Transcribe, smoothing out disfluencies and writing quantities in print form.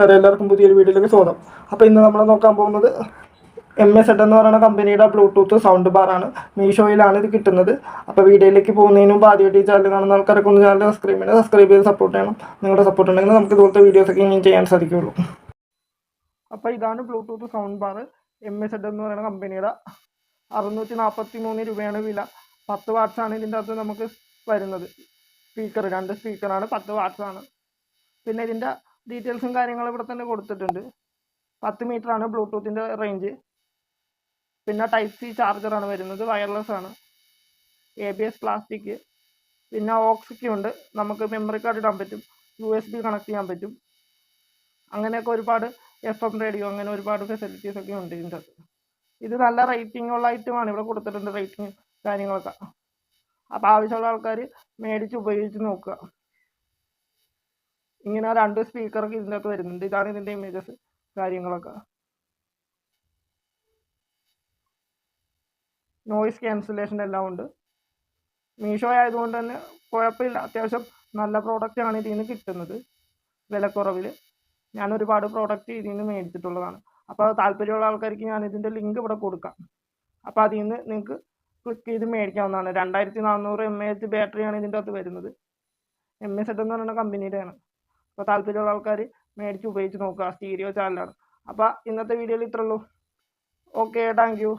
എല്ലാവർക്കും പുതിയൊരു വീഡിയോയിലേക്ക് സ്വാഗതം. അപ്പോൾ ഇന്ന് നമ്മൾ നോക്കാൻ പോകുന്നത് MZ എന്ന് പറയുന്ന കമ്പനിയുടെ ബ്ലൂടൂത്ത് സൗണ്ട് ബാറാണ്. മീഷോയിലാണ് ഇത് കിട്ടുന്നത്. അപ്പോൾ വീഡിയോയിലേക്ക് പോകുന്നതിന് മുമ്പ് ആദ്യമായിട്ട് ഈ ചാനൽ കാണുന്ന ആൾക്കാരൊക്കെ ഒന്ന് ചാനൽ സബ്സ്ക്രൈബ് ചെയ്ത് സപ്പോർട്ട് ചെയ്യണം. നിങ്ങളുടെ സപ്പോർട്ട് ഉണ്ടെങ്കിൽ നമുക്ക് ഇതുപോലത്തെ വീഡിയോസൊക്കെ ഇനി ചെയ്യാൻ സാധിക്കുകയുള്ളൂ. അപ്പോൾ ഇതാണ് ബ്ലൂടൂത്ത് സൗണ്ട് ബാർ. MZ എന്ന് പറയുന്ന കമ്പനിയുടെ 643 രൂപയാണ് വില. 10 വാട്ട്സാണ് ഇതിൻ്റെ അകത്ത് നമുക്ക് വരുന്നത്. സ്പീക്കർ 2 സ്പീക്കറാണ്, 10 വാട്ട്സാണ്. പിന്നെ ഇതിൻ്റെ ഡീറ്റെയിൽസും കാര്യങ്ങളും ഇവിടെ തന്നെ കൊടുത്തിട്ടുണ്ട്. 10 മീറ്ററാണ് ബ്ലൂടൂത്തിൻ്റെ റേഞ്ച്. പിന്നെ ടൈപ്പ് സി ചാർജറാണ് വരുന്നത്, വയർലെസ് ആണ്, ABS പ്ലാസ്റ്റിക്. പിന്നെ ഓക്സിക്ക് ഉണ്ട്, നമുക്ക് മെമ്മറി കാർഡ് ഇടാൻ പറ്റും, USB കണക്ട് ചെയ്യാൻ പറ്റും. അങ്ങനെയൊക്കെ ഒരുപാട് FM റേഡിയോ, അങ്ങനെ ഒരുപാട് ഫെസിലിറ്റീസ് ഒക്കെ ഉണ്ട് ഇതിൻ്റെ അകത്ത്. ഇത് നല്ല റേറ്റിംഗ് ഉള്ള ഐറ്റമാണ്, ഇവിടെ കൊടുത്തിട്ടുണ്ട് റേറ്റിംഗ് കാര്യങ്ങളൊക്കെ. അപ്പോൾ ആവശ്യമുള്ള ആൾക്കാർ മേടിച്ച് ഉപയോഗിച്ച് നോക്കുക. ഇങ്ങനെ 2 സ്പീക്കറൊക്കെ ഇതിൻ്റെ അകത്ത് വരുന്നുണ്ട്. ഇതാണ് ഇതിൻ്റെ ഇമേജസ് കാര്യങ്ങളൊക്കെ. നോയിസ് ക്യാൻസലേഷൻ എല്ലാം ഉണ്ട്. മീഷോ ആയതുകൊണ്ട് തന്നെ കുഴപ്പമില്ല, അത്യാവശ്യം നല്ല പ്രോഡക്റ്റാണ് ഇതിൽ നിന്ന് കിട്ടുന്നത് വിലക്കുറവിൽ. ഞാൻ ഒരുപാട് പ്രോഡക്റ്റ് ഇതിൽ നിന്ന് മേടിച്ചിട്ടുള്ളതാണ്. അപ്പോൾ താല്പര്യമുള്ള ആൾക്കാർക്ക് ഞാൻ ഇതിൻ്റെ ലിങ്ക് ഇവിടെ കൊടുക്കാം. അപ്പോൾ അതിൽ നിന്ന് നിങ്ങൾക്ക് ക്ലിക്ക് ചെയ്ത് മേടിക്കാവുന്നതാണ്. 2400 mAh ബാറ്ററിയാണ് ഇതിൻ്റെ അകത്ത് വരുന്നത്. MZ എന്ന് പറയുന്ന കമ്പനിയുടെയാണ്. അപ്പോൾ താല്പര്യമുള്ള ആൾക്കാർ മേടിച്ച് ഉപയോഗിച്ച് നോക്കുക. സ്റ്റീരിയോ ചാനലാണ്. അപ്പോൾ ഇന്നത്തെ വീഡിയോയിൽ ഇത്രയുള്ളൂ. Okay, thank U.